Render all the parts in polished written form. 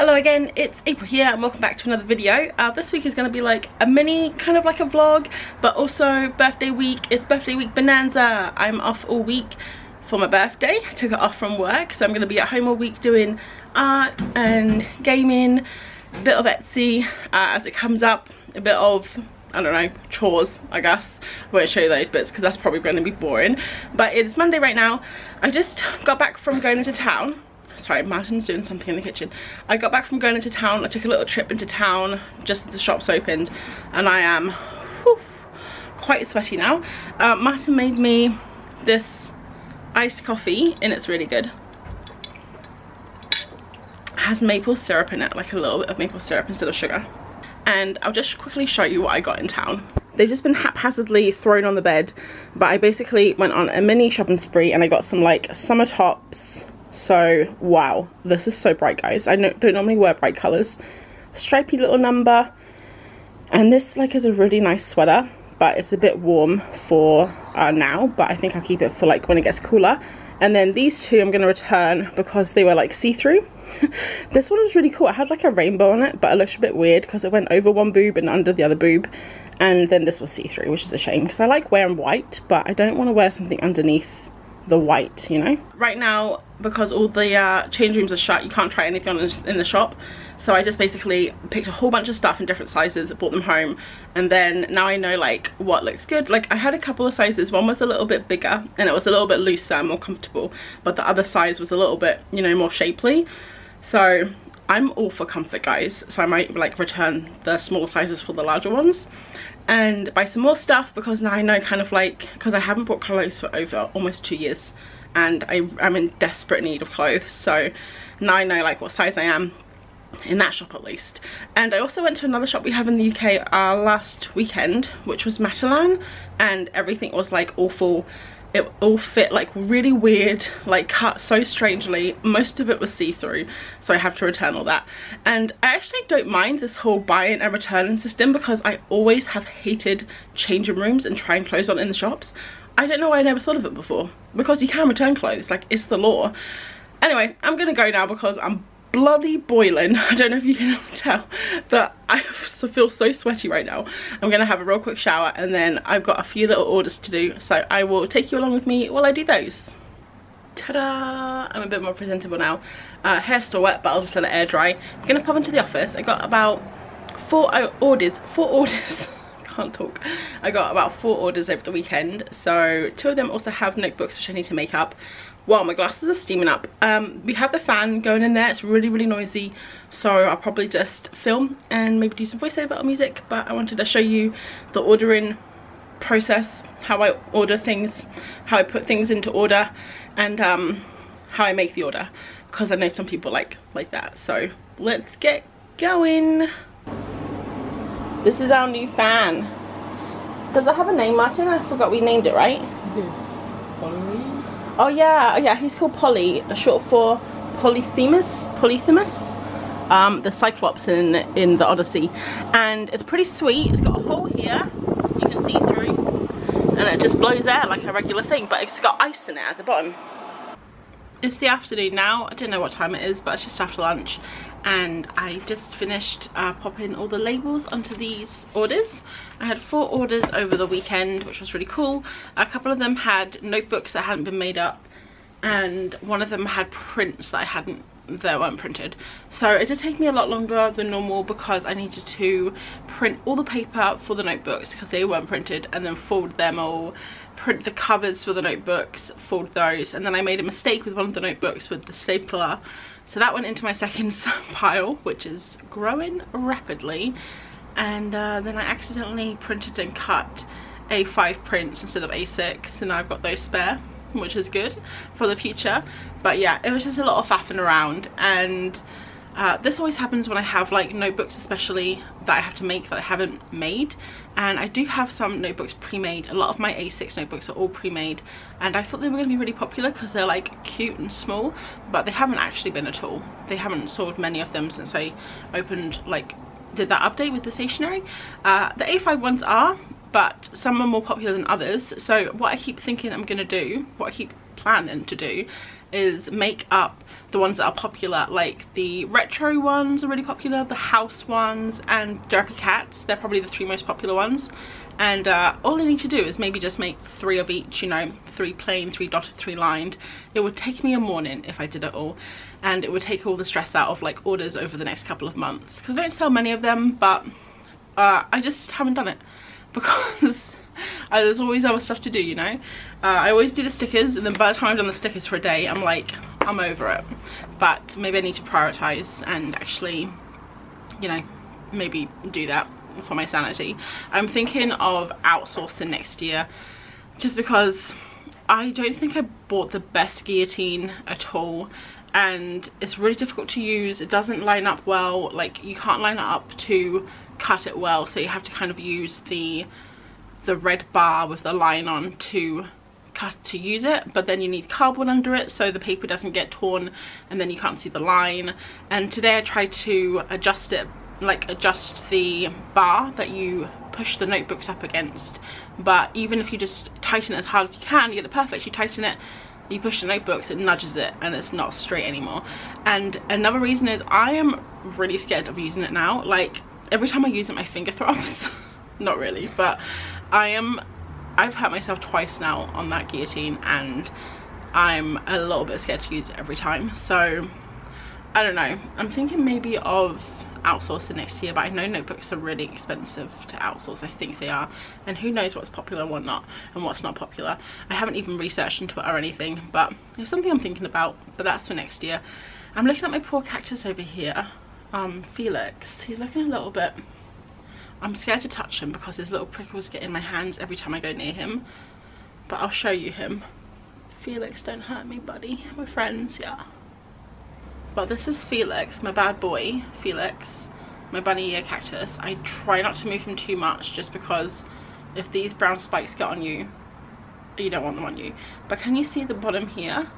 Hello again, it's April here and welcome back to another video. This week is going to be like a mini, kind of like a vlog, but also birthday week. It's birthday week bonanza. I'm off all week for my birthday. I took it off from work, so I'm going to be at home all week doing art and gaming, a bit of Etsy as it comes up, a bit of, I don't know, chores, I guess. I won't show you those bits because that's probably going to be boring. But it's Monday right now. I just got back from going into town. Sorry, Martin's doing something in the kitchen. I got back from going into town. I took a little trip into town just as the shops opened, and I am quite sweaty now. Martin made me this iced coffee and it's really good. It has maple syrup in it, like a little bit of maple syrup instead of sugar. And I'll just quickly show you what I got in town. They've just been haphazardly thrown on the bed, but I basically went on a mini shopping spree and I got some like summer tops. So wow, this is so bright, guys. I don't normally wear bright colors. Stripy little number, and this like is a really nice sweater, but it's a bit warm for now, but I think I'll keep it for like when it gets cooler. And then these two I'm going to return because they were like see-through. This one was really cool. It had like a rainbow on it, but it looked a bit weird because it went over one boob and under the other boob. And then this was see-through, which is a shame because I like wearing white, but I don't want to wear something underneath the white, you know. Right now, because all the change rooms are shut, you can't try anything on in the shop, so I just basically picked a whole bunch of stuff in different sizes, brought them home, and then now I know like what looks good. Like I had a couple of sizes. One was a little bit bigger and it was a little bit looser, more comfortable, but the other size was a little bit, you know, more shapely. So I'm all for comfort, guys, so I might like return the small sizes for the larger ones and buy some more stuff, because now I know kind of like, because I haven't bought clothes for over almost 2 years and I'm in desperate need of clothes, so now I know like what size I am in that shop at least. And I also went to another shop we have in the UK last weekend, which was Matalan, and everything was like awful. It all fit like really weird, like cut so strangely. Most of it was see-through, so I have to return all that. And I actually don't mind this whole buy-in and return system because I always have hated changing rooms and trying clothes on in the shops. I don't know why I never thought of it before, because you can return clothes, like it's the law. Anyway, I'm gonna go now because I'm bloody boiling. I don't know if you can tell, but I feel so sweaty right now. I'm gonna have a real quick shower and then I've got a few little orders to do, so I will take you along with me while I do those. Ta-da! I'm a bit more presentable now. Hair's still wet, but I'll just let it air dry. I'm gonna pop into the office. I got about four orders. Can't talk. I got about 4 orders over the weekend, so 2 of them also have notebooks which I need to make up. Wow, my glasses are steaming up. We have the fan going in there. It's really noisy, so I'll probably just film and maybe do some voiceover or music, but I wanted to show you the ordering process, how I order things, how I put things into order, and how I make the order, because I know some people like that. So let's get going. This is our new fan. Does it have a name, Martin? I forgot we named it, right? Oh yeah, he's called Polly, short for Polyphemus, the Cyclops in the Odyssey. And it's pretty sweet. It's got a hole here you can see through, and it just blows air like a regular thing, but it's got ice in it at the bottom. It's the afternoon now. I don't know what time it is, but it's just after lunch, and I just finished popping all the labels onto these orders. I had 4 orders over the weekend, which was really cool. A couple of them had notebooks that hadn't been made up, and one of them had prints that weren't printed. So it did take me a lot longer than normal because I needed to print all the paper for the notebooks because they weren't printed, and then fold them all, print the covers for the notebooks, fold those, and then I made a mistake with one of the notebooks with the stapler, so that went into my second pile, which is growing rapidly. And then I accidentally printed and cut A5 prints instead of A6, and I've got those spare, which is good for the future. But yeah, it was just a lot of faffing around, and this always happens when I have like notebooks especially that I have to make that I haven't made. And I do have some notebooks pre-made. A lot of my A6 notebooks are all pre-made, and I thought they were going to be really popular because they're like cute and small, but they haven't actually been at all. They haven't sold many of them since I did that update with the stationery. The A5 ones are, but some are more popular than others. So what I keep thinking I'm gonna do, what I keep planning to do is make up the ones that are popular. Like the retro ones are really popular, the house ones, and derpy cats. They're probably the 3 most popular ones. And all I need to do is maybe just make 3 of each, you know, 3 plain, 3 dotted, 3 lined. It would take me a morning if I did it all, and it would take all the stress out of like orders over the next couple of months, because I don't sell many of them, but I just haven't done it because there's always other stuff to do, you know. I always do the stickers, and then by the time I've done the stickers for a day, I'm like, I'm over it. But maybe I need to prioritize and actually, you know, maybe do that for my sanity. I'm thinking of outsourcing next year, just because I don't think I bought the best guillotine at all, and it's really difficult to use. It doesn't line up well. Like, you can't line it up to cut it well, so you have to kind of use the red bar with the line on to use it, but then you need cardboard under it so the paper doesn't get torn and then you can't see the line. And today I tried to adjust it, like adjust the bar that you push the notebooks up against, but even if you just tighten it as hard as you can, you get it perfect. You tighten it, you push the notebooks, it nudges it and it's not straight anymore. And another reason is I am really scared of using it now. Like, every time I use it my finger throbs. Not really, but I've hurt myself twice now on that guillotine, and I'm a little bit scared to use it every time. So I don't know, I'm thinking maybe of outsourcing next year, but I know notebooks are really expensive to outsource. I think they are, and who knows what's popular and what not, and what's not popular. I haven't even researched into it or anything, but it's something I'm thinking about, but that's for next year. I'm looking at my poor cactus over here, Felix. He's looking a little bit, I'm scared to touch him because his little prickles get in my hands every time I go near him, but I'll show you him. Felix, don't hurt me, buddy. We're friends, yeah. But this is Felix, my bad boy, Felix, my bunny ear cactus. I try not to move him too much, just because if these brown spikes get on you, you don't want them on you. But can you see the bottom here?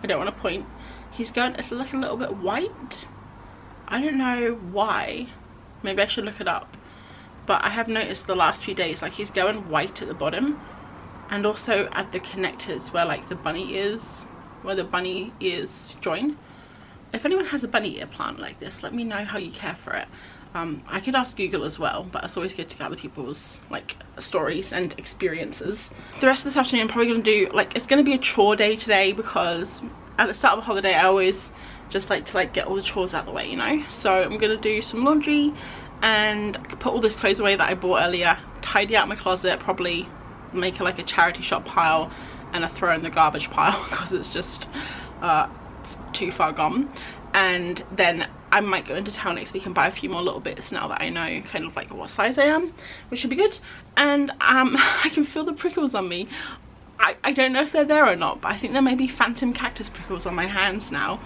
I don't want to point. He's going, it's looking a little bit white. I don't know why. Maybe I should look it up. But I have noticed the last few days, like, he's going white at the bottom, and also at the connectors where like the bunny ears, where the bunny ears join. If anyone has a bunny ear plant like this, let me know how you care for it. I could ask Google as well, but it's always good to get other people's like stories and experiences. The rest of this afternoon I'm probably going to do, like, it's going to be a chore day today, because at the start of a holiday I always just like to get all the chores out of the way, you know. So I'm going to do some laundry and put all this clothes away that I bought earlier, tidy out my closet, probably make like a charity shop pile and a throw in the garbage pile because it's just too far gone. And then I might go into town next week and buy a few more little bits now that I know kind of like what size I am, which should be good. And I can feel the prickles on me. I don't know if they're there or not, but I think there may be phantom cactus prickles on my hands now.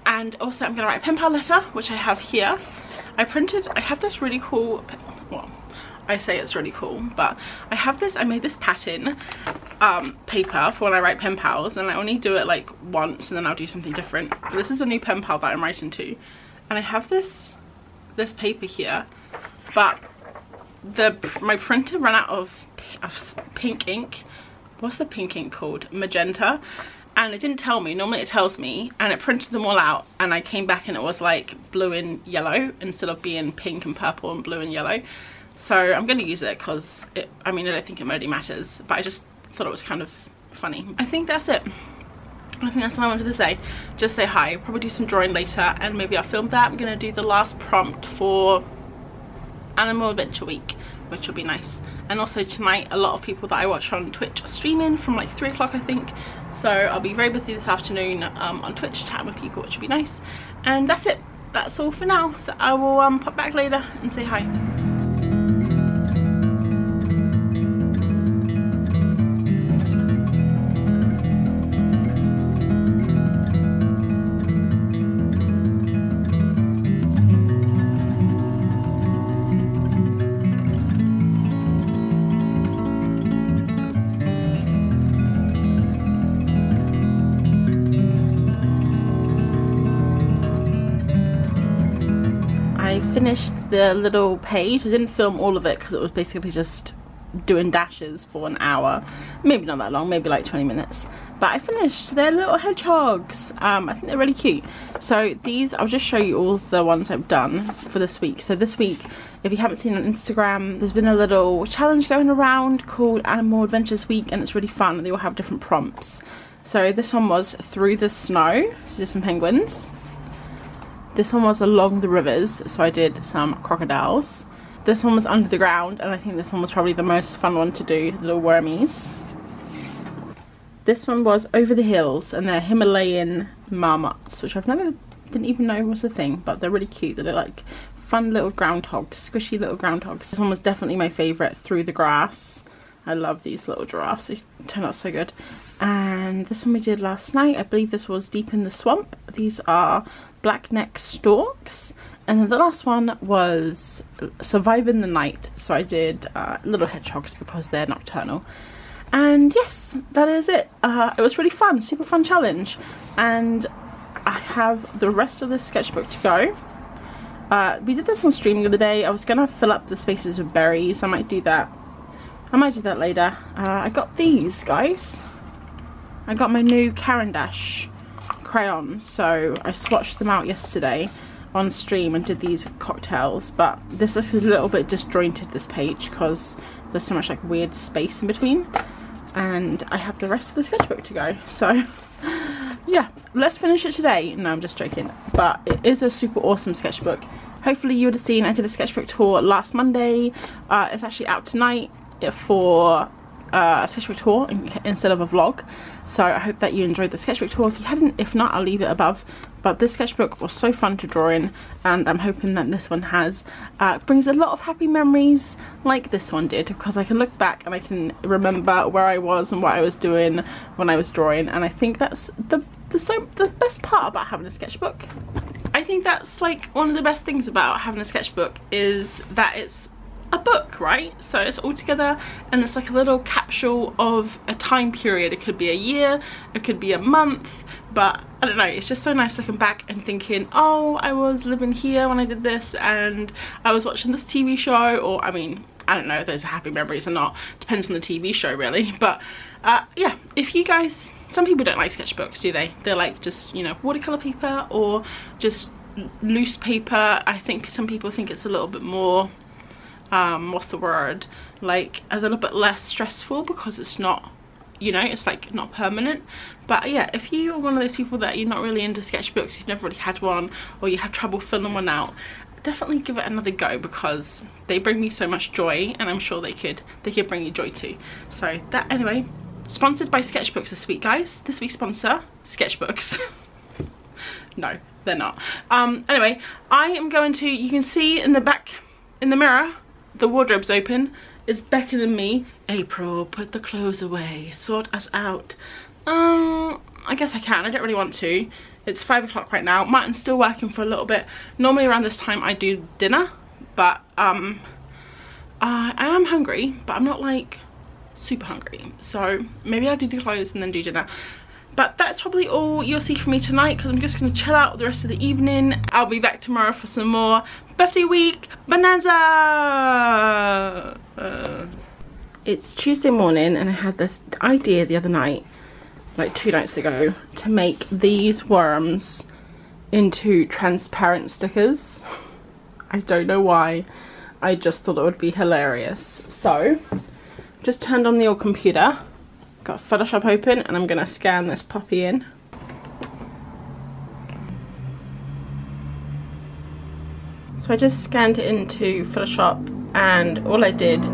And also I'm gonna write a pen pal letter, which I have here. I have this really cool, well, I say it's really cool, but I made this pattern paper for when I write pen pals, and I only do it like once and then I'll do something different. But this is a new pen pal that I'm writing to, and I have this paper here, but my printer ran out of pink ink. What's the pink ink called? Magenta. And it didn't tell me. Normally it tells me, and it printed them all out, and I came back and it was like blue and yellow instead of being pink and purple and blue and yellow. So I'm going to use it because I mean, I don't think it really matters, but I just thought it was kind of funny. I think that's it. I think that's all I wanted to say. Just say hi, probably do some drawing later, and maybe I'll film that. I'm going to do the last prompt for Animal Adventure Week, which will be nice. And also tonight, a lot of people that I watch on Twitch are streaming from like 3 o'clock, I think. So I'll be very busy this afternoon on Twitch chatting with people, which will be nice. And that's it. That's all for now. So I will pop back later and say hi. Finished the little page. I didn't film all of it because it was basically just doing dashes for an hour. Maybe not that long, maybe like 20 minutes. But I finished. They're little hedgehogs. I think they're really cute. So these, I'll just show you all the ones I've done for this week. So this week, if you haven't seen on Instagram, there's been a little challenge going around called Animal Adventures Week, and it's really fun. They all have different prompts. So this one was through the snow, so just some penguins. This one was along the rivers, so I did some crocodiles. This one was under the ground, and I think this one was probably the most fun one to do, little wormies. This one was over the hills, and they're Himalayan marmots, which didn't even know was a thing, but they're really cute. They're like fun little groundhogs, squishy little groundhogs. This one was definitely my favourite, through the grass. I love these little giraffes, they turn out so good. And this one we did last night, I believe this was Deep in the Swamp. These are black-necked storks. And then the last one was Surviving the Night, so I did little hedgehogs because they're nocturnal. And yes, that is it. It was really fun, super fun challenge. And I have the rest of the sketchbook to go. We did this on stream the other day. I was gonna fill up the spaces with berries. I might do that later. I got these, guys. I got my new Caran d'Ache crayons, so I swatched them out yesterday on stream and did these cocktails. But this looks a little bit disjointed, this page, because there's so much like weird space in between. And I have the rest of the sketchbook to go, so yeah, let's finish it today. No, I'm just joking, but it is a super awesome sketchbook. Hopefully you would have seen I did a sketchbook tour last Monday. It's actually out tonight for a sketchbook tour instead of a vlog, so I hope that you enjoyed the sketchbook tour. If you hadn't, if not, I'll leave it above. But this sketchbook was so fun to draw in, and I'm hoping that this one brings a lot of happy memories like this one did, because I can look back and I can remember where I was and what I was doing when I was drawing. And I think that's the best part about having a sketchbook. I think that's like one of the best things about having a sketchbook, is that it's a book, right? So it's all together and it's like a little capsule of a time period. It could be a year, it could be a month, but I don't know, it's just so nice looking back and thinking, oh, I was living here when I did this, and I was watching this TV show. Or I mean, I don't know if those are happy memories or not, depends on the TV show really. But yeah, if you guys, some people don't like sketchbooks, do they? They're like just, you know, watercolor paper or just loose paper. I think some people think it's a little bit more what's the word, like a little bit less stressful, because it's not, you know, it's like not permanent. But yeah, if you are one of those people that you're not really into sketchbooks, you've never really had one, or you have trouble filling one out, definitely give it another go, because they bring me so much joy, and I'm sure they could bring you joy too. So that, anyway, sponsored by sketchbooks this week, guys. This week's sponsor, sketchbooks. No, they're not. Anyway, I am going to, you can see in the back in the mirror, the wardrobe's open. It's beckoning me. April, put the clothes away, sort us out. I guess I can. I don't really want to. It's 5 o'clock right now. Martin's still working for a little bit. Normally around this time I do dinner, but I am hungry, but I'm not like super hungry, so maybe I'll do the clothes and then do dinner. But that's probably all you'll see from me tonight, because I'm just going to chill out the rest of the evening. I'll be back tomorrow for some more birthday week bonanza. It's Tuesday morning, and I had this idea the other night, like 2 nights ago, to make these worms into transparent stickers. I don't know why, I just thought it would be hilarious. So just turned on the old computer, got Photoshop open, and I'm gonna scan this puppy in. So I just scanned it into Photoshop, and all I did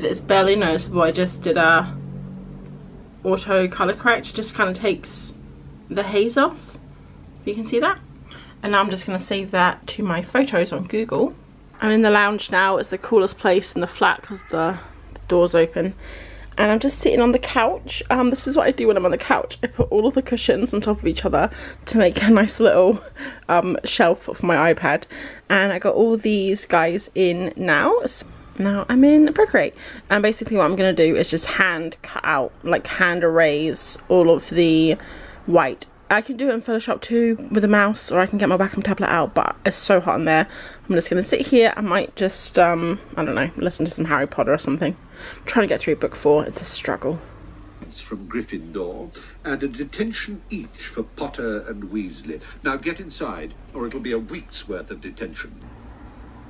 is barely noticeable. I just did a auto color correct. It just kind of takes the haze off, if you can see that. And now I'm just going to save that to my photos on Google. I'm in the lounge now. It's the coolest place in the flat because the door's open. And I'm just sitting on the couch. This is what I do when I'm on the couch. I put all of the cushions on top of each other to make a nice little shelf for my iPad. And I got all these guys in now. Now I'm in Procreate. And basically what I'm going to do is just hand cut out, like hand erase all of the white I can do it in Photoshop too with a mouse, or I can get my Wacom tablet out, but it's so hot in there. I'm just going to sit here. I might just, I don't know, listen to some Harry Potter or something. I'm trying to get through book 4. It's a struggle. From Gryffindor, and a detention each for Potter and Weasley. Now get inside, or it'll be a week's worth of detention.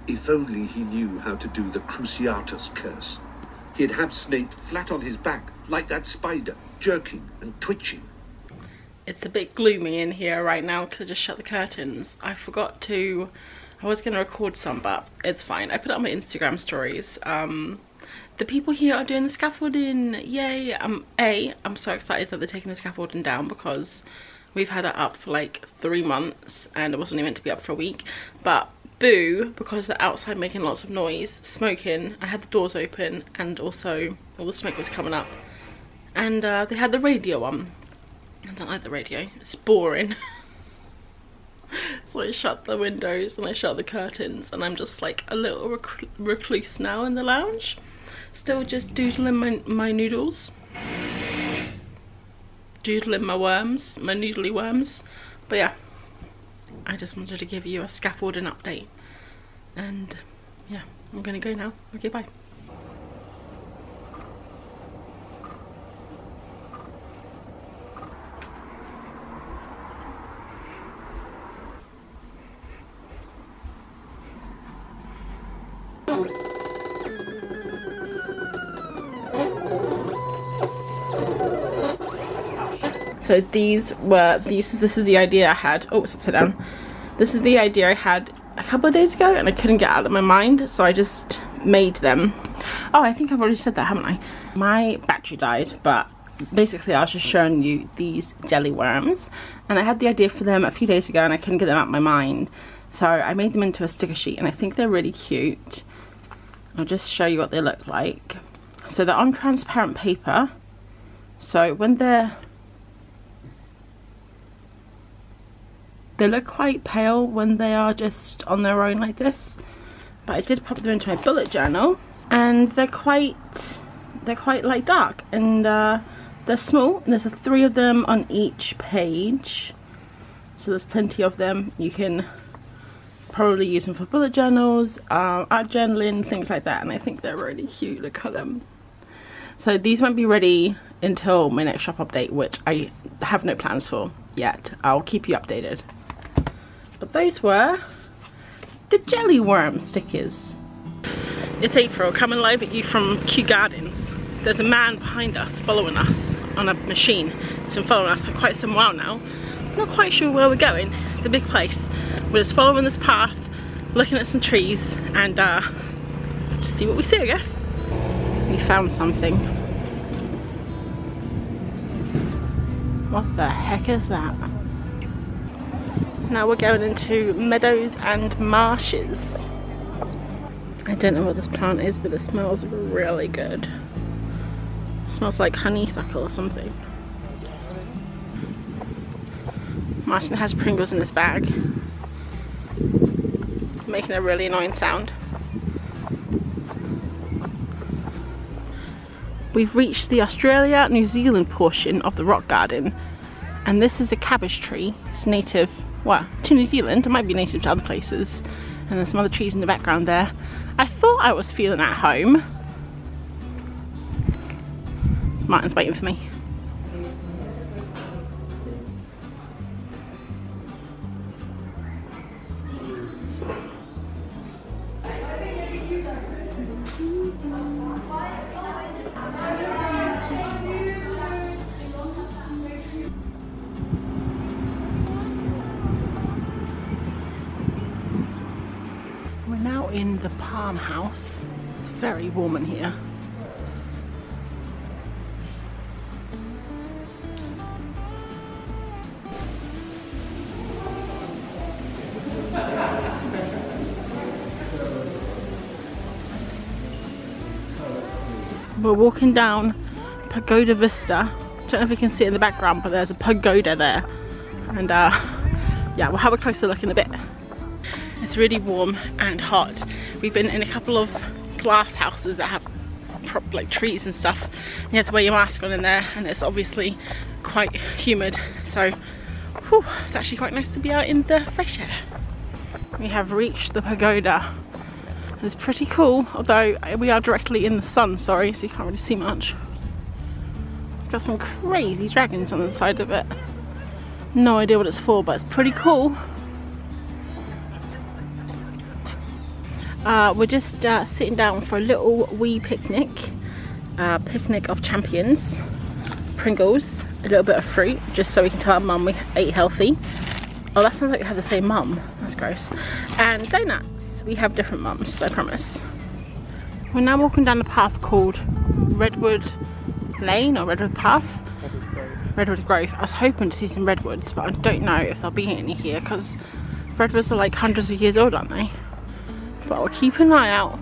If only he knew how to do the Cruciatus curse. He'd have Snape flat on his back, like that spider, jerking and twitching. It's a bit gloomy in here right now because I just shut the curtains. I forgot to, I was going to record some, but it's fine. I put it on my Instagram stories. The people here are doing the scaffolding, yay. I'm so excited that they're taking the scaffolding down because we've had it up for like 3 months and it wasn't even meant to be up for a week. But boo, because they're outside making lots of noise, smoking. I had the doors open and also all the smoke was coming up. And they had the radio on. I don't like the radio, it's boring. So I shut the windows and I shut the curtains and I'm just like a little recluse now in the lounge. Still just doodling my noodles. Doodling my worms, my noodly worms. But yeah, I just wanted to give you a scaffolding update. And yeah, I'm gonna go now. Okay, bye. So this is the idea I had. Oh, it's upside down. This is the idea I had a couple of days ago and I couldn't get out of my mind, so I just made them. Oh, I think I've already said that, haven't I? My battery died, but basically I was just showing you these jelly worms and I had the idea for them a few days ago and I couldn't get them out of my mind. So I made them into a sticker sheet and I think they're really cute. I'll just show you what they look like. So they're on transparent paper. So when they look quite pale when they are just on their own like this, but I did pop them into my bullet journal and they're quite like dark and they're small and there's 3 of them on each page, so there's plenty of them. You can probably use them for bullet journals, art journaling, things like that, and I think they're really cute. Look at them. So these won't be ready until my next shop update, which I have no plans for yet. I'll keep you updated. But those were the jelly worm stickers. It's April, coming live at you from Kew Gardens. There's a man behind us following us on a machine. He's been following us for quite some while now. I'm not quite sure where we're going. It's a big place. We're just following this path, looking at some trees, and just see what we see, I guess. We found something. What the heck is that? Now we're going into meadows and marshes. I don't know what this plant is, but it smells really good. It smells like honeysuckle or something. Martin has Pringles in his bag, making a really annoying sound. We've reached the Australia, New Zealand portion of the rock garden, and this is a cabbage tree. It's native, well, to New Zealand. It might be native to other places, and there's some other trees in the background there. I thought I was feeling at home. Martin's waiting for me. We're now in the palm house. It's very warm in here. We're walking down Pagoda Vista. Don't know if you can see it in the background, but there's a pagoda there. And yeah, we'll have a closer look in a bit. It's really warm and hot. We've been in a couple of glass houses that have like trees and stuff. You have to wear your mask on in there, and it's obviously quite humid. So Whew, it's actually quite nice to be out in the fresh air. We have reached the pagoda. It's pretty cool, although we are directly in the sun, sorry, so you can't really see much. It's got some crazy dragons on the side of it. No idea what it's for, but it's pretty cool. We're just sitting down for a little wee picnic. Picnic of champions. Pringles, a little bit of fruit, just so we can tell our mum we ate healthy. Oh, that sounds like we have the same mum. That's gross. And donuts. We have different mums, I promise. We're now walking down a path called Redwood Lane or Redwood Path. Redwood Grove. I was hoping to see some redwoods, but I don't know if there'll be any here because redwoods are like hundreds of years old, aren't they? But we'll keep an eye out.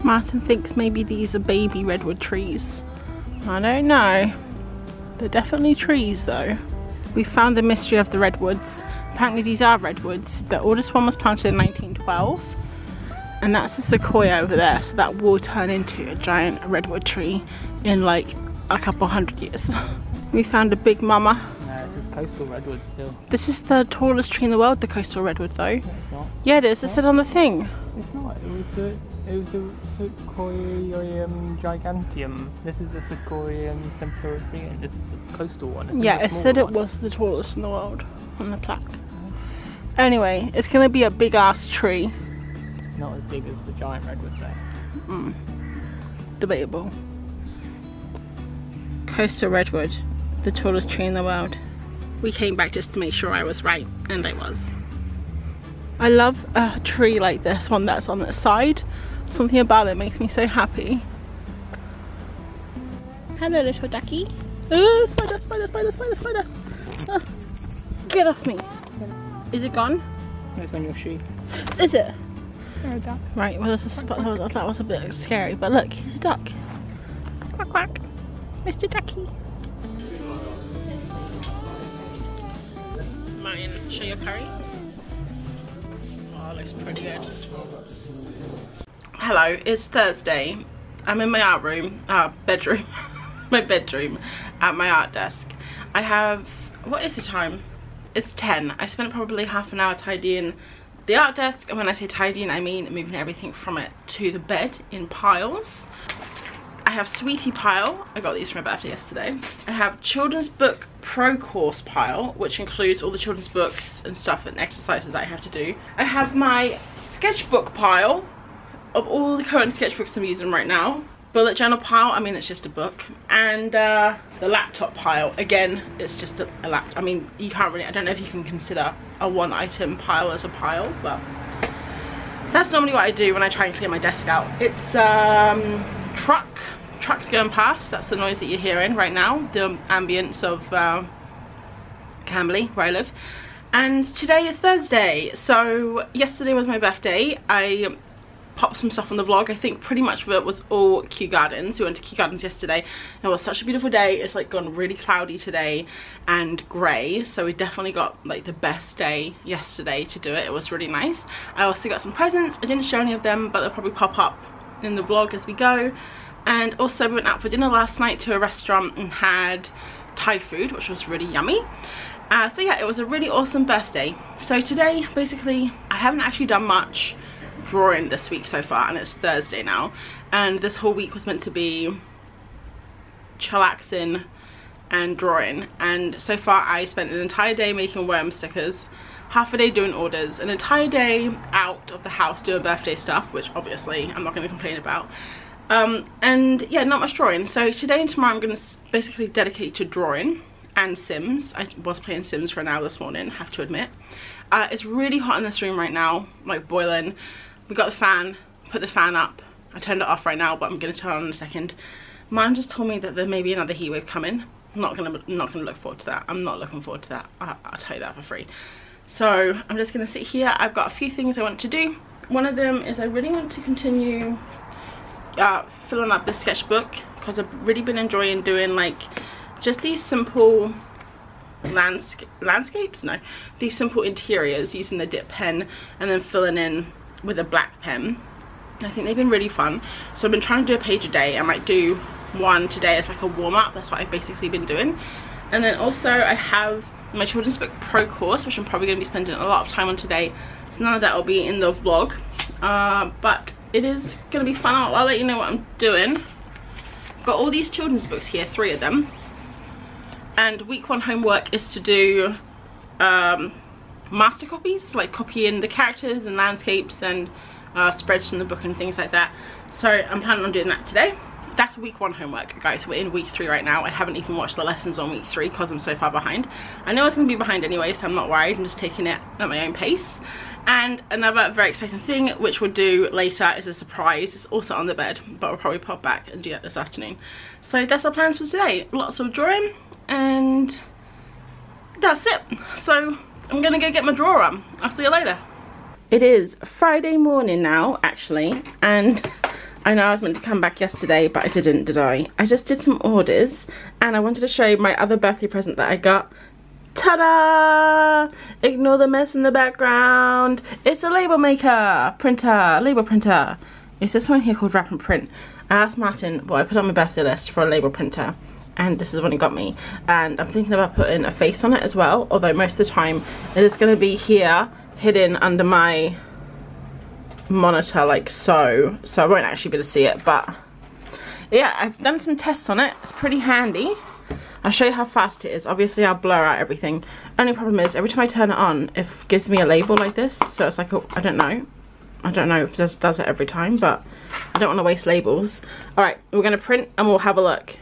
Martin thinks maybe these are baby redwood trees. I don't know. They're definitely trees though. We found the mystery of the redwoods. Apparently these are redwoods. The oldest one was planted in 1912. And that's a sequoia over there, so that will turn into a giant redwood tree in like a couple hundred years. We found a big mama. No, it's a coastal redwood still. This is the tallest tree in the world, the coastal redwood though. No, it's not. Yeah it is, it said on the thing. It's not, it was the Sequoium giganteum. This is a Sequoium sempervirens. This is a coastal one. Yeah, it said it was the tallest in the world on the plaque. Anyway, it's gonna be a big ass tree. Not as big as the giant redwood though. Debatable. Coastal redwood, the tallest tree in the world. We came back just to make sure I was right, and I was. I love a tree like this one that's on its side. Something about it makes me so happy. Hello little ducky. Oh, spider, spider, spider, spider, spider. Ah, get off me. Is it gone? It's on your shoe. Is it? You're a duck. Right, well there's a spot, that was a bit scary, but look, here's a duck. Quack quack. Mr. Ducky. Martin, show your curry. Oh, it looks pretty good. Hello, it's Thursday. I'm in my art room, bedroom, my bedroom, at my art desk. I have, what is the time? It's 10. I spent probably half an hour tidying the art desk, and when I say tidying, I mean moving everything from it to the bed in piles. I have Sweetie pile, I got these for my birthday yesterday. I have children's book pro course pile, which includes all the children's books and stuff and exercises I have to do. I have my sketchbook pile of all the current sketchbooks I'm using right now. Bullet journal pile, I mean it's just a book. And the laptop pile, again, it's just a laptop. I mean, you can't really, I don't know if you can consider a one item pile as a pile, but that's normally what I do when I try and clear my desk out. It's trucks going past, that's the noise that you're hearing right now, the ambience of Camberley, where I live. And today is Thursday, so yesterday was my birthday. I popped some stuff on the vlog. I think pretty much of it was all Kew Gardens. We went to Kew Gardens yesterday. It was such a beautiful day. It's like gone really cloudy today and grey, so we definitely got like the best day yesterday to do it. It was really nice. I also got some presents. I didn't show any of them, but they'll probably pop up in the vlog as we go. And also we went out for dinner last night to a restaurant and had Thai food, which was really yummy. So yeah, it was a really awesome birthday. So today, basically, I haven't actually done much drawing this week so far, and it's Thursday now. And this whole week was meant to be chillaxing and drawing. And so far I spent an entire day making worm stickers, half a day doing orders, an entire day out of the house doing birthday stuff, which obviously I'm not going to complain about. And yeah, not much drawing. So today and tomorrow I'm going to basically dedicate to drawing and Sims. I was playing Sims for an hour this morning, have to admit. It's really hot in this room right now, like boiling. We got the fan, put the fan up. I turned it off right now, but I'm going to turn it on in a second. Mine just told me that there may be another heat wave coming. I'm not gonna look forward to that. I'm not looking forward to that. I'll tell you that for free. So I'm just gonna sit here. I've got a few things I want to do. One of them is I really want to continue filling up this sketchbook, because I've really been enjoying doing like just these simple landscapes, no, these simple interiors using the dip pen and then filling in with a black pen. I think they've been really fun. So I've been trying to do a page a day. I might do one today as like a warm-up. That's what I've basically been doing. And then also I have my children's book pro course, which I'm probably going to be spending a lot of time on today. So none of that will be in the vlog, but it is going to be fun. I'll let you know what I'm doing. I've got all these children's books here, 3 of them, and week 1 homework is to do master copies, like copying the characters and landscapes and spreads from the book and things like that. So I'm planning on doing that today. That's week 1 homework, guys. We're in week 3 right now. I haven't even watched the lessons on week 3 because I'm so far behind. I know it's going to be behind anyway, so I'm not worried. I'm just taking it at my own pace. And another very exciting thing, which we'll do later, is a surprise. It's also on the bed, but we'll probably pop back and do that this afternoon. So that's our plans for today. Lots of drawing, and that's it. So I'm going to go get my drawer on. I'll see you later. It is Friday morning now, actually, and I know I was meant to come back yesterday, but I didn't, did I? I just did some orders, and I wanted to show you my other birthday present that I got. Ta-da! Ignore the mess in the background. It's a label maker, printer, label printer. It's this one here called Wrap and Print. I asked Martin what I put on my birthday list for a label printer, and this is what he got me. And I'm thinking about putting a face on it as well, although most of the time it is going to be here, hidden under my monitor like so I won't actually be able to see it. But yeah, I've done some tests on it. It's pretty handy. I'll show you how fast it is. Obviously I'll blur out everything. Only problem is every time I turn it on, it gives me a label like this, so it's like I don't know if this does it every time, but I don't want to waste labels. Alright, we're going to print and we'll have a look.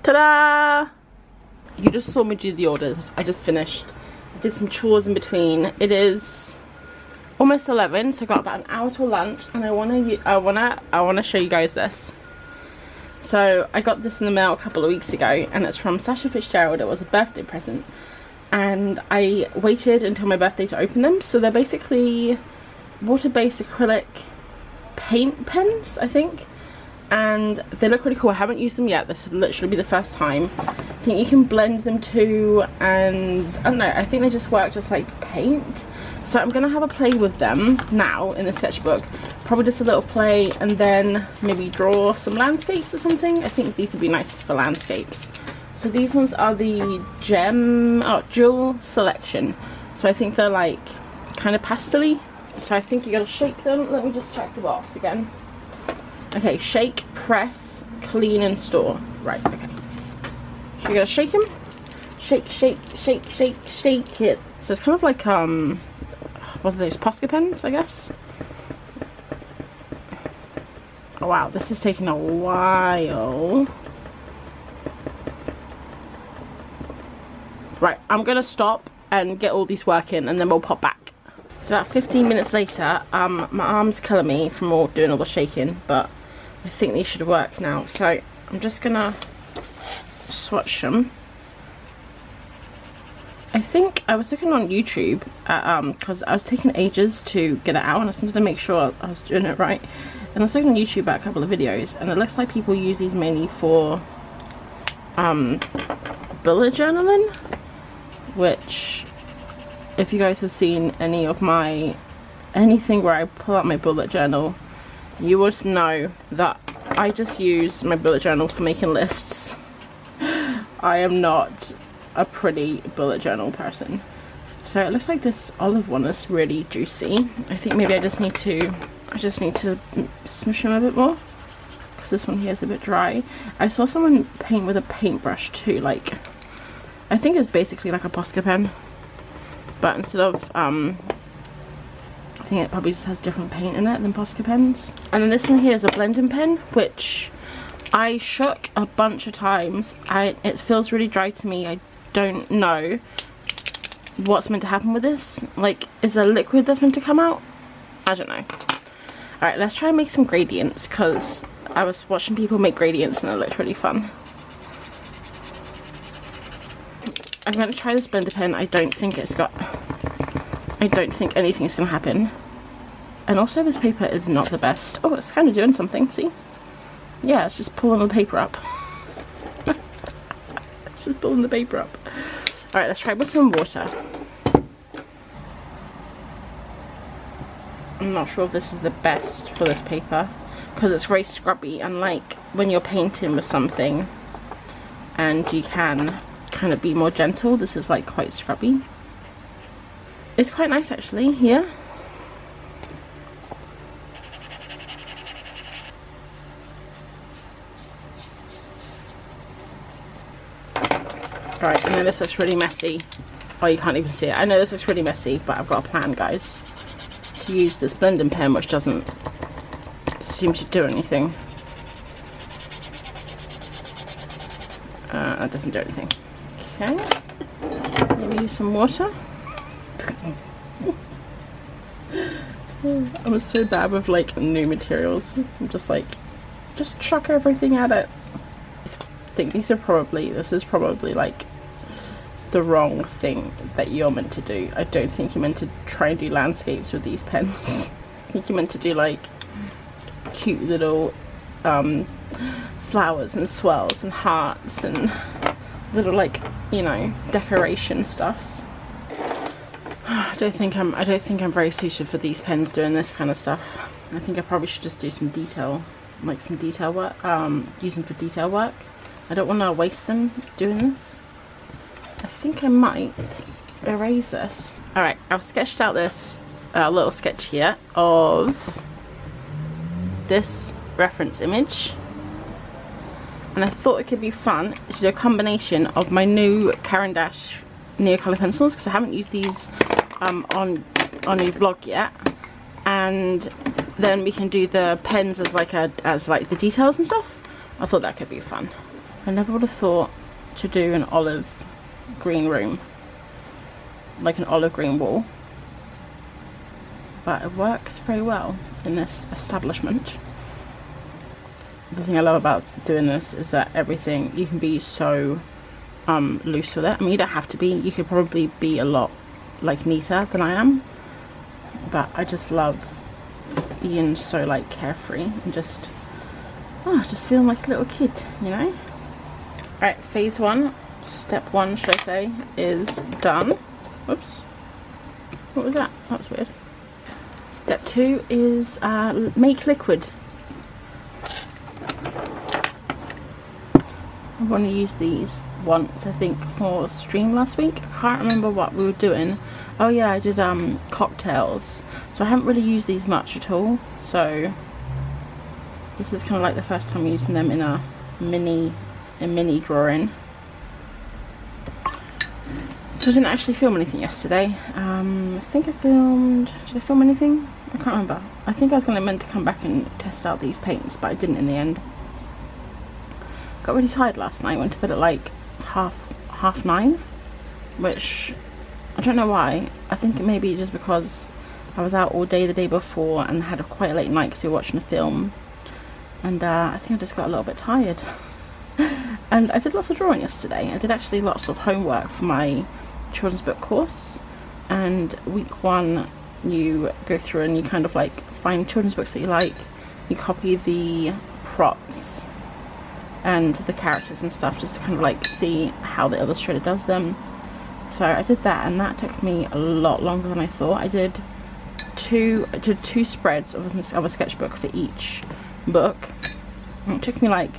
Ta-da! You just saw me do the orders. I just finished. I did some chores in between. It is almost 11, so I got about an hour till lunch, and I wanna show you guys this. So I got this in the mail a couple of weeks ago, and it's from Sasha Fitzgerald. It was a birthday present, and I waited until my birthday to open them. So they're basically water-based acrylic paint pens, I think. And they look really cool. I haven't used them yet. This would literally be the first time. I think you can blend them too, and I don't know, I think they just work just like paint. So I'm gonna have a play with them now in the sketchbook. Probably just a little play, and then maybe draw some landscapes or something. I think these would be nice for landscapes. So these ones are the Jewel Selection. So I think they're like kind of pastel-y. So I think you gotta shake them. Let me just check the box again. Okay, shake, press, clean and store. Right, okay. So you gotta shake them. Shake, shake, shake, shake, shake it. So it's kind of like, what are those, Posca pens, I guess? Oh wow, this is taking a while. Right, I'm gonna stop and get all these working, and then we'll pop back. It's about 15 minutes later. My arm's killing me from doing all the shaking, but I think these should work now. So I'm just gonna swatch them. I think I was looking on YouTube because I was taking ages to get it out, and I just wanted to make sure I was doing it right. And I was looking on YouTube at a couple of videos, and it looks like people use these mainly for bullet journaling, which, if you guys have seen anything where I pull out my bullet journal, you would know that I just use my bullet journal for making lists. I am not a pretty bullet journal person. So it looks like this olive one is really juicy. I think maybe I just need to smush them a bit more, because this one here is a bit dry. I saw someone paint with a paintbrush too, like, I think it's basically like a Posca pen, but instead of I think it probably just has different paint in it than Posca pens. And then this one here is a blending pen, which I shook a bunch of times. It feels really dry to me. I don't know what's meant to happen with this. Like, is there liquid that's meant to come out? I don't know. Alright, let's try and make some gradients, because I was watching people make gradients and it looked really fun. I'm going to try this blender pen. I don't think anything's going to happen. And also this paper is not the best. Oh, it's kind of doing something, see? Yeah, it's just pulling the paper up. It's just pulling the paper up. Alright, let's try with some water. I'm not sure if this is the best for this paper because it's very scrubby, and like when you're painting with something and you can kind of be more gentle, this is like quite scrubby. It's quite nice actually here. Alright, I know this looks really messy. Oh, you can't even see it. I know this looks really messy, but I've got a plan, guys, to use this blending pen, which doesn't seem to do anything. It doesn't do anything. Okay, maybe use some water. I'm so bad with like new materials. I'm just like, just chuck everything at it. I think this is probably like the wrong thing that you're meant to do. I don't think you're meant to try and do landscapes with these pens. I think you're meant to do like cute little flowers and swirls and hearts and little like, you know, decoration stuff. I don't think I'm very suited for these pens doing this kind of stuff. I think I probably should just do some detail, like some detail work, use them for detail work. I don't want to waste them doing this. I think I might erase this. Alright, I've sketched out this little sketch here of this reference image, and I thought it could be fun to do a combination of my new Caran d'Ache Neocolor pencils, because I haven't used these on the vlog yet, and then we can do the pens as like the details and stuff. I thought that could be fun. I never would have thought to do an olive green room, like an olive green wall, but it works very well in this establishment. The thing I love about doing this is that everything, you can be so loose with it. I mean, you don't have to be, you could probably be a lot like neater than I am, but I just love being so like carefree and just feeling like a little kid, you know. Alright, phase one, step one should I say, is done. Whoops, what was that? That was weird. Step two is make liquid. I've only used these once, I think, for stream last week. I can't remember what we were doing. Oh yeah, I did cocktails, so I haven't really used these much at all, so this is kind of like the first time using them in a mini drawing. So I didn't actually film anything yesterday. I think I filmed, did I film anything? I can't remember. I think I was meant to come back and test out these paints, but I didn't in the end. Got really tired last night, went to bed at like half 9, which I don't know why. I think it may be just because I was out all day the day before and had quite a late night because we were watching a film, and I think I just got a little bit tired. And I did lots of drawing yesterday. I did actually lots of homework for my children's book course, and week one you go through and you kind of like find children's books that you like, you copy the props and the characters and stuff just to kind of like see how the illustrator does them. So I did that, and that took me a lot longer than I thought. I did two spreads of a sketchbook for each book, and it took me like,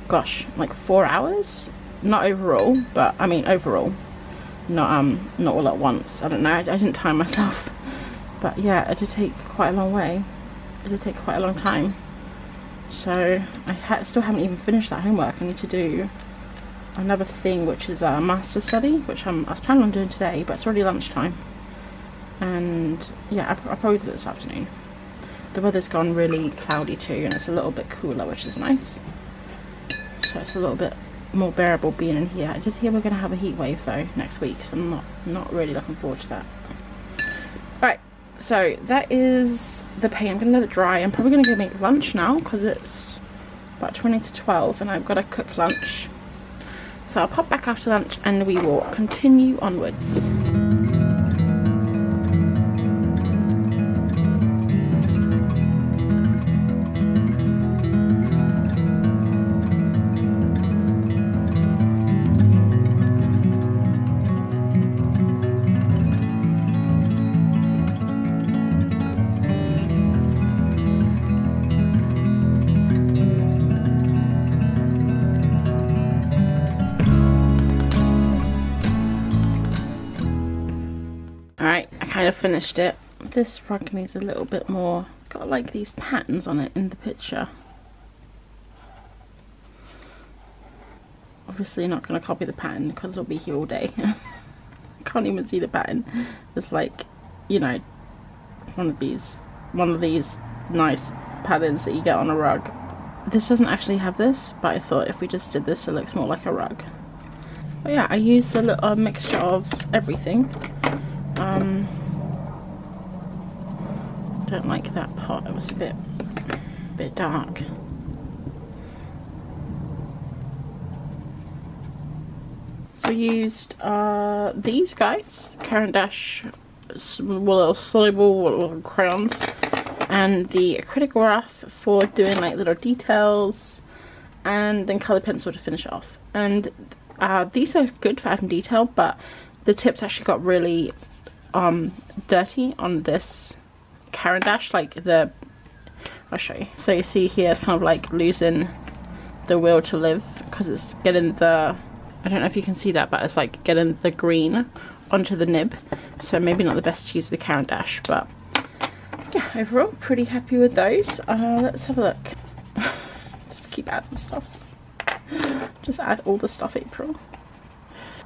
gosh, like 4 hours. Not overall, but I mean overall, not all at once. I don't know, I didn't time myself, but yeah, it did take quite a long way. It did take quite a long time. So I still haven't even finished that homework. I need to do another thing, which is a master study, which I was planning on doing today, but it's already lunchtime, and yeah, I'll probably do it this afternoon. The weather's gone really cloudy too, and it's a little bit cooler, which is nice, so it's a little bit more bearable being in here. I did hear we're going to have a heat wave though next week, so I'm not really looking forward to that. Right, so that is the paint. I'm going to let it dry. I'm probably going to go make lunch now because it's about 20 to 12 and I've got to cook lunch. So I'll pop back after lunch and we will continue onwards. Alright, I kind of finished it. This rug needs a little bit more. Got like these patterns on it in the picture. Obviously not going to copy the pattern because it'll be here all day. Can't even see the pattern. It's like, you know, one of these nice patterns that you get on a rug. This doesn't actually have this, but I thought if we just did this it looks more like a rug. But yeah, I used a little mixture of everything. Don't like that pot, it was a bit dark. So I used these guys, Caran d'Ache little soluble crayons, and the acrylic graph for doing like little details, and then colour pencil to finish it off. And these are good for adding detail, but the tips actually got really dirty on this Caran d'Ache, like I'll show you. So you see here it's kind of like losing the will to live because it's getting the, I don't know if you can see that, but it's like getting the green onto the nib. So maybe not the best to use with the Caran d'Ache, but yeah, overall pretty happy with those. Let's have a look. Just keep adding stuff. Just add all the stuff, April.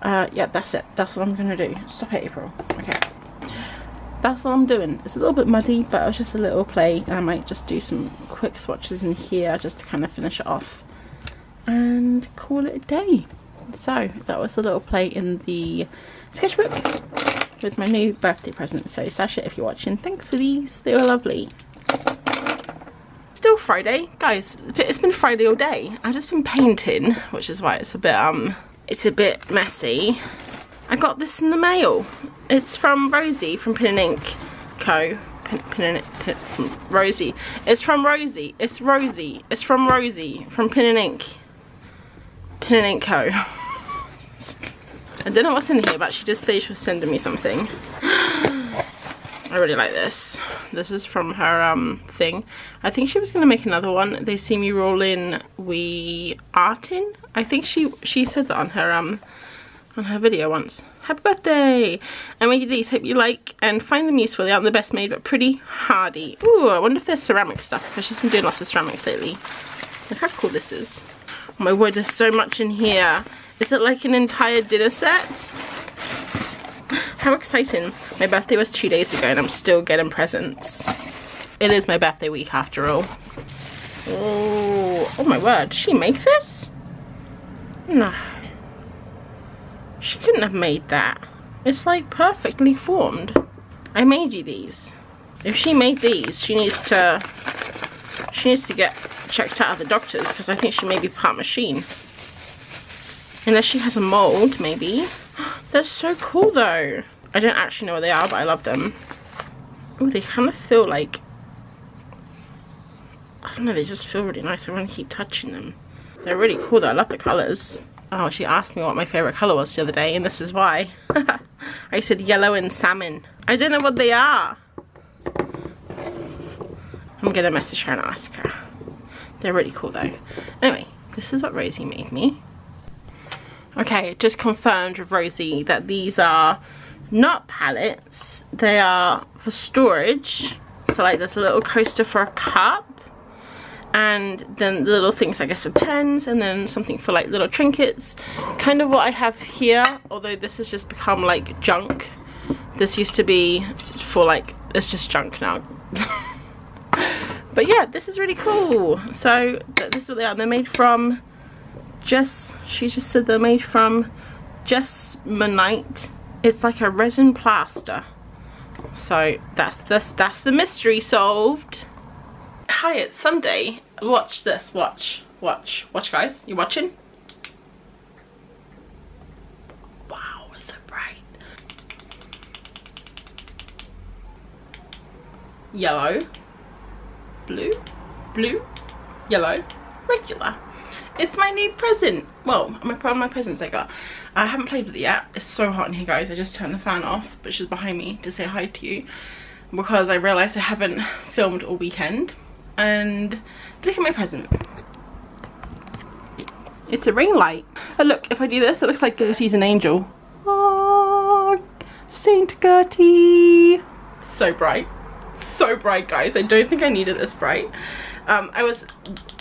Yeah, that's it. That's what I'm gonna do. Stop it, April. Okay. That's all I'm doing. It's a little bit muddy, but it was just a little play, and I might just do some quick swatches in here just to kind of finish it off and call it a day. So that was a little play in the sketchbook with my new birthday present. So Sasha, if you're watching, thanks for these. They were lovely. Still Friday, guys. It's been Friday all day. I've just been painting, which is why it's a bit messy. I got this in the mail. It's from Rosie from Pen and Ink Co. From Rosie. It's from Rosie. It's Rosie. It's from Rosie from Pen and Ink. Pen and Ink Co. I don't know what's in here, but she just said she was sending me something. I really like this. This is from her thing. I think she was gonna make another one. They see me rolling, we artin. I think she said that on her video once. Happy birthday! I made these, hope you like and find them useful. They aren't the best made, but pretty hardy. Ooh, I wonder if there's ceramic stuff, because she's been doing lots of ceramics lately. Look how cool this is. Oh my word, there's so much in here. Is it like an entire dinner set? How exciting. My birthday was 2 days ago and I'm still getting presents. It is my birthday week after all. Oh my word, did she make this? No. She couldn't have made that. It's like perfectly formed. I made you these. If she made these, she needs to get checked out at the doctor's, because I think she may be part machine. Unless she has a mold, maybe. They're so cool though. I don't actually know what they are, but I love them. Oh, they kind of feel like, I don't know, they just feel really nice. I want to keep touching them. They're really cool though. I love the colours. Oh, she asked me what my favourite colour was the other day, and this is why. I said yellow and salmon. I don't know what they are. I'm gonna message her and ask her. They're really cool though. Anyway, this is what Rosie made me. Okay, just confirmed with Rosie that these are not palettes. They are for storage. So like there's a little coaster for a cup. And then the little things, I guess, for pens, and then something for like little trinkets. Kind of what I have here, although this has just become like junk. This used to be for like, it's just junk now. But yeah, this is really cool. So this is what they are. They're made from she just said they're made from Jesmonite. It's like a resin plaster. So that's the mystery solved. Hi, it's Sunday. Watch this. Watch guys. You watching? Wow, it's so bright. Yellow, blue, yellow, regular. It's my new present. Well, my presents I got. I haven't played with it yet. It's so hot in here, guys. I just turned the fan off, but she's behind me to say hi to you because I realised I haven't filmed all weekend. And look at my present. It's a ring light. Oh look, if I do this, it looks like Gertie's an angel. Oh, Saint Gertie. So bright. So bright, guys. I don't think I needed this bright. I was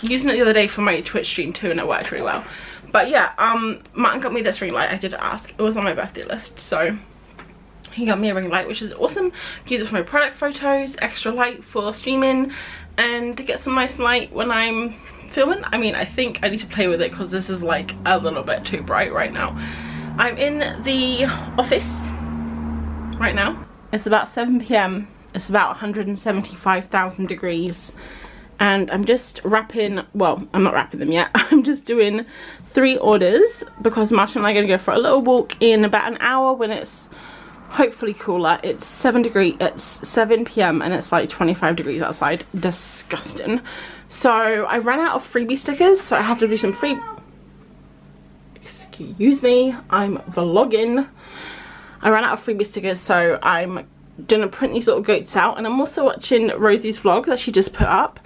using it the other day for my Twitch stream too, and it worked really well. But yeah, Martin got me this ring light. I did ask. It was on my birthday list, so he got me a ring light, which is awesome. I use it for my product photos, extra light for streaming, and to get some nice light when I'm filming. I mean, I think I need to play with it because this is like a little bit too bright right now. I'm in the office right now. It's about 7 p.m. It's about 175,000 degrees. And I'm just wrapping, well, I'm not wrapping them yet. I'm just doing 3 orders because Martin and I are going to go for a little walk in about an hour when it's hopefully cooler. It's 7 p.m. and it's like 25 degrees outside. Disgusting. So I ran out of freebie stickers, so I have to do some excuse me, I'm vlogging. I ran out of freebie stickers, so I'm gonna print these little goats out, and I'm also watching Rosie's vlog that she just put up,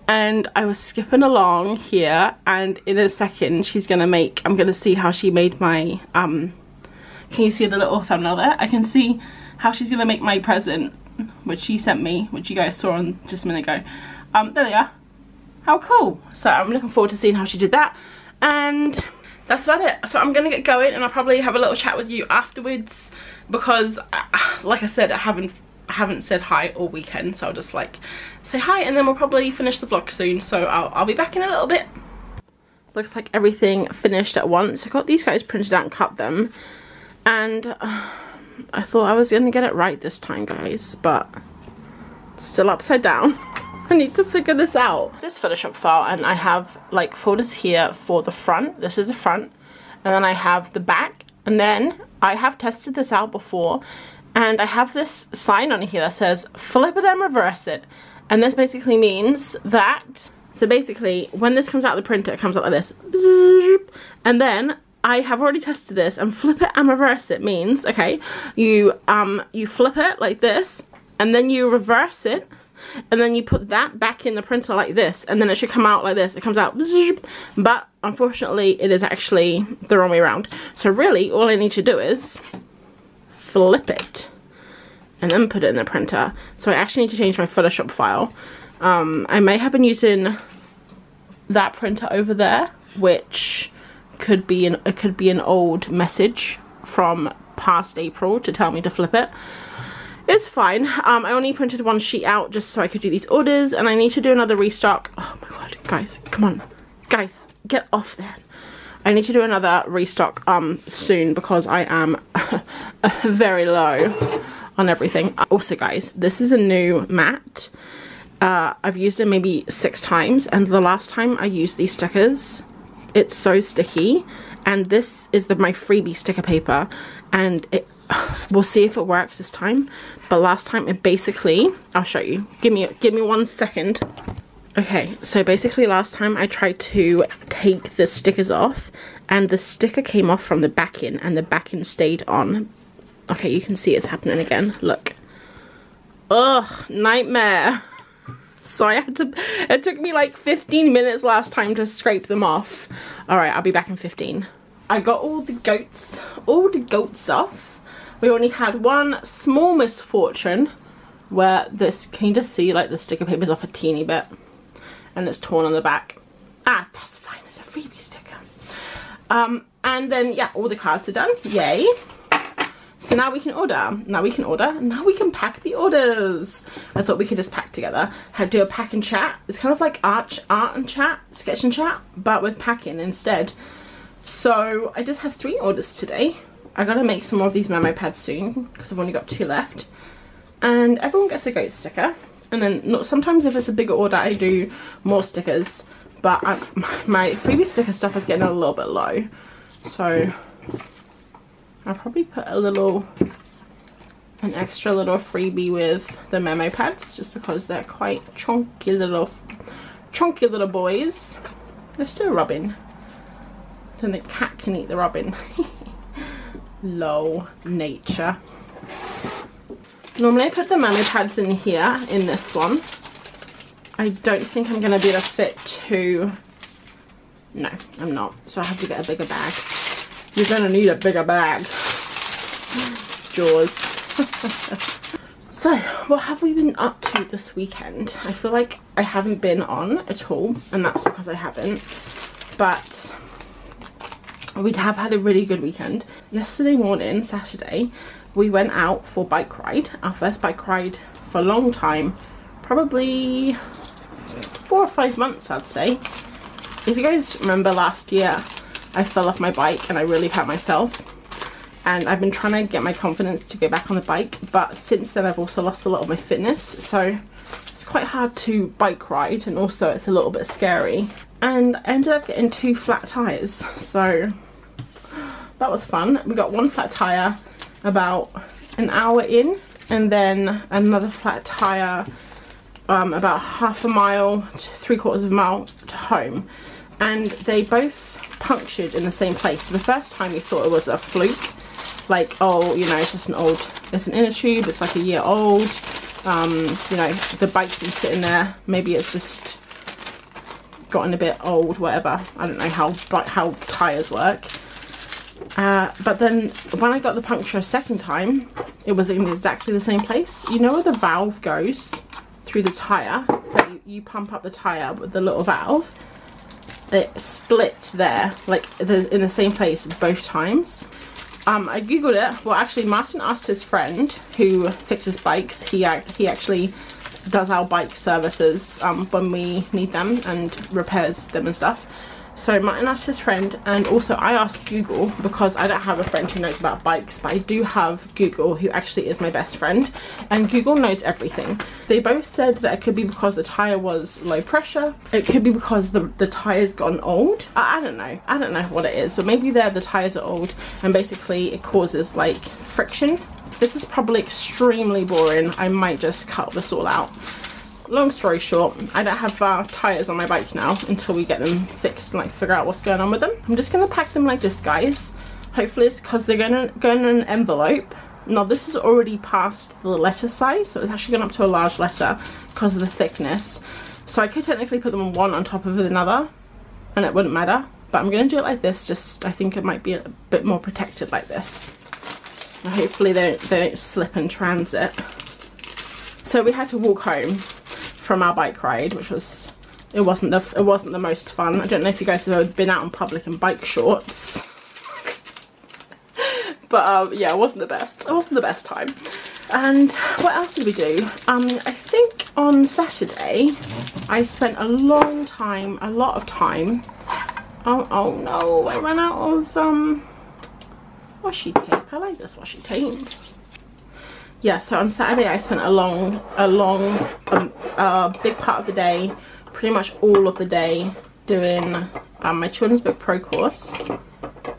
and I was skipping along here, and in a second she's gonna make, I'm gonna see how she made my can you see the little thumbnail there? I can see how she's gonna make my present, which she sent me, which you guys saw on just a minute ago. There they are. How cool. So I'm looking forward to seeing how she did that, and that's about it. So I'm gonna get going, and I'll probably have a little chat with you afterwards because like I said, I haven't said hi all weekend, so I'll just like say hi, and then we'll probably finish the vlog soon. So I'll be back in a little bit. Looks like everything finished at once. I got these guys printed out and cut them, and I thought I was gonna get it right this time, guys, but still upside down. I need to figure this out. This Photoshop file, and I have like folders here for the front. This is the front, and then I have the back, and then I have tested this out before, and I have this sign on here that says flip it and reverse it, and this basically means that, so basically when this comes out of the printer, it comes out like this, and then I have already tested this, and flip it and reverse it means, okay, you flip it like this, and then you reverse it, and then you put that back in the printer like this, and then it should come out like this. It comes out, but unfortunately it is actually the wrong way around. So really all I need to do is flip it and then put it in the printer. So I actually need to change my Photoshop file. I may have been using that printer over there, which could be an old message from past April to tell me to flip it. It's fine. I only printed 1 sheet out just so I could do these orders, and I need to do another restock. Oh my god, guys, come on. Guys, get off there. I need to do another restock soon because I am very low on everything. Also, guys, this is a new mat. I've used it maybe 6 times, and the last time I used these stickers, it's so sticky, and this is my freebie sticker paper, and we'll see if it works this time, but last time it basically, I'll show you, give me 1 second. Okay, so basically last time I tried to take the stickers off, and the sticker came off from the backing, and the backing stayed on. Okay, you can see it's happening again, look. Ugh, nightmare. So I had to, it took me like 15 minutes last time to scrape them off. Alright, I'll be back in 15. I got all the goats off. We only had one small misfortune where this, can you just see like the sticker paper's off a teeny bit and it's torn on the back. Ah, that's fine, it's a freebie sticker. And then yeah, all the cards are done, yay. So now we can order, now we can pack the orders. I thought we could just pack together. Had to do a pack and chat. It's kind of like art and chat, sketch and chat, but with packing instead. So I just have 3 orders today. I gotta make some more of these memo pads soon because I've only got 2 left. And everyone gets a goat sticker. And then sometimes if it's a bigger order, I do more stickers. But my freebie sticker stuff is getting a little bit low. So I'll probably put an extra little freebie with the memo pads just because they're quite chunky little boys. They're still rubbing. Then the cat can eat the rubbing. Low nature. Normally I put the memo pads in here in this one. I don't think I'm gonna be able to fit 2. No, I'm not. So I have to get a bigger bag. You're gonna need a bigger bag. Jaws. So, what have we been up to this weekend? I feel like I haven't been on at all, and that's because I haven't. But we have had a really good weekend. Yesterday morning, Saturday, we went out for a bike ride. Our first bike ride for a long time. Probably 4 or 5 months, I'd say. If you guys remember last year, I fell off my bike and I really hurt myself. And I've been trying to get my confidence to go back on the bike, but since then I've also lost a lot of my fitness, so it's quite hard to bike ride, and also it's a little bit scary. And I ended up getting 2 flat tires, so that was fun. We got 1 flat tire about an hour in, and then another flat tire about half a mile to 3/4 of a mile to home, and they both punctured in the same place. So the first time we thought it was a fluke, like, oh, you know, it's just it's an inner tube, it's like a year old, you know, the bike's been sitting there, maybe it's just gotten a bit old, whatever. I don't know how tires work. But then when I got the puncture a second time, it was in exactly the same place. You know where the valve goes through the tire, that you pump up the tire with the little valve? It split there, like in the same place both times. I googled it. Well, actually Martin asked his friend who fixes bikes. He actually does our bike services when we need them, and repairs them and stuff. So Martin asked his friend, and also I asked Google, because I don't have a friend who knows about bikes, but I do have Google, who actually is my best friend, and Google knows everything. They both said that it could be because the tire was low pressure, it could be because the tire's gotten old. I don't know what it is, but maybe the tires are old, and basically it causes like friction. This is probably extremely boring. I might just cut this all out. Long story short, I don't have tires on my bike now until we get them fixed and like figure out what's going on with them. I'm just gonna pack them like this, guys. Hopefully it's because they're gonna go in an envelope. Now this is already past the letter size, so it's actually gone up to a large letter because of the thickness. So I could technically put them one on top of another and it wouldn't matter, but I'm gonna do it like this. Just, I think it might be a bit more protected like this. And hopefully they don't slip in transit. So we had to walk home from our bike ride, which was, it wasn't the most fun. I don't know if you guys have ever been out in public in bike shorts. But yeah, it wasn't the best. It wasn't the best time. And what else did we do? I think on Saturday I spent a lot of time. Oh no, I ran out of washi tape. I like this washi tape. Yeah, so on Saturday I spent a big part of the day, pretty much all of the day, doing my children's book pro course,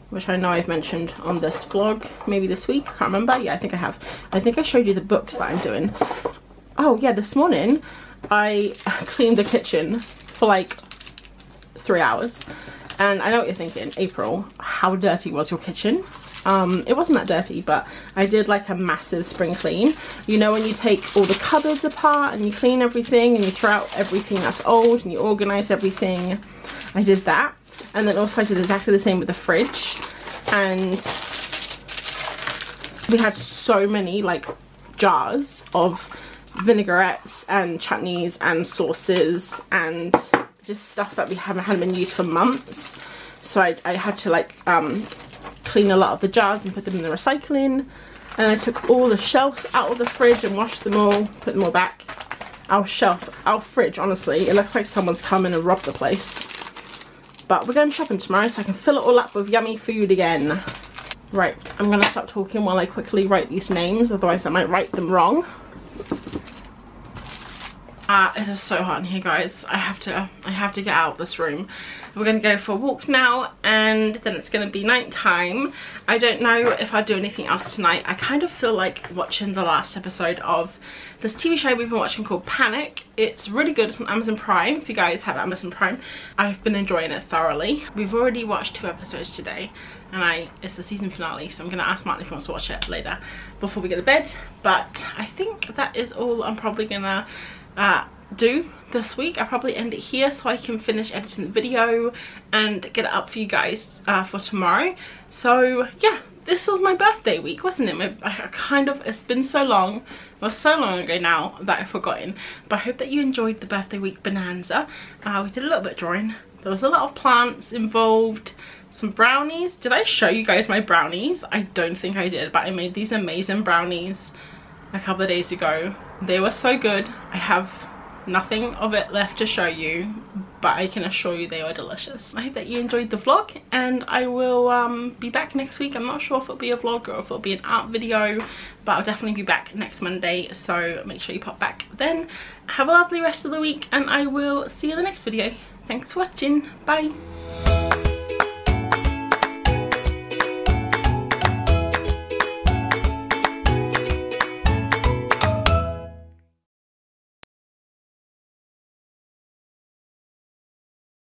which I know I've mentioned on this vlog, maybe this week, I can't remember. Yeah, I think I have. I think I showed you the books that I'm doing. Oh yeah, this morning I cleaned the kitchen for like 3 hours, and I know what you're thinking, April, how dirty was your kitchen? It wasn't that dirty, but I did like a massive spring clean. You know when you take all the cupboards apart and you clean everything and you throw out everything that's old and you organize everything? I did that. And then also I did exactly the same with the fridge. And we had so many like jars of vinaigrettes and chutneys and sauces and just stuff that we hadn't been used for months. So I had to like clean a lot of the jars and put them in the recycling, and I took all the shelves out of the fridge and washed them all, put them all back. Our fridge, honestly, it looks like someone's come in and robbed the place. But we're going shopping tomorrow, so I can fill it all up with yummy food again. Right, I'm gonna stop talking while I quickly write these names, otherwise I might write them wrong. It is so hot in here, guys. I have to get out of this room. We're gonna go for a walk now, and then it's gonna be night time. I don't know if I'll do anything else tonight. I kind of feel like watching the last episode of this TV show we've been watching called Panic. It's really good. It's on Amazon Prime. If you guys have Amazon Prime, I've been enjoying it thoroughly. We've already watched 2 episodes today, and it's the season finale, so I'm gonna ask Martin if he wants to watch it later before we go to bed. But I think that is all I'm probably gonna do this week. I'll probably end it here so I can finish editing the video and get it up for you guys for tomorrow. So yeah, this was my birthday week, wasn't it? It's been so long. It was so long ago now that I've forgotten. But I hope that you enjoyed the birthday week bonanza. We did a little bit of drawing. There was a lot of plants involved. Some brownies. Did I show you guys my brownies? I don't think I did, but I made these amazing brownies a couple of days ago. They were so good. I have nothing of it left to show you, but I can assure you they were delicious. I hope that you enjoyed the vlog, and I will be back next week. I'm not sure if it'll be a vlog or if it'll be an art video, but I'll definitely be back next Monday, so make sure you pop back then. Have a lovely rest of the week, and I will see you in the next video. Thanks for watching. Bye.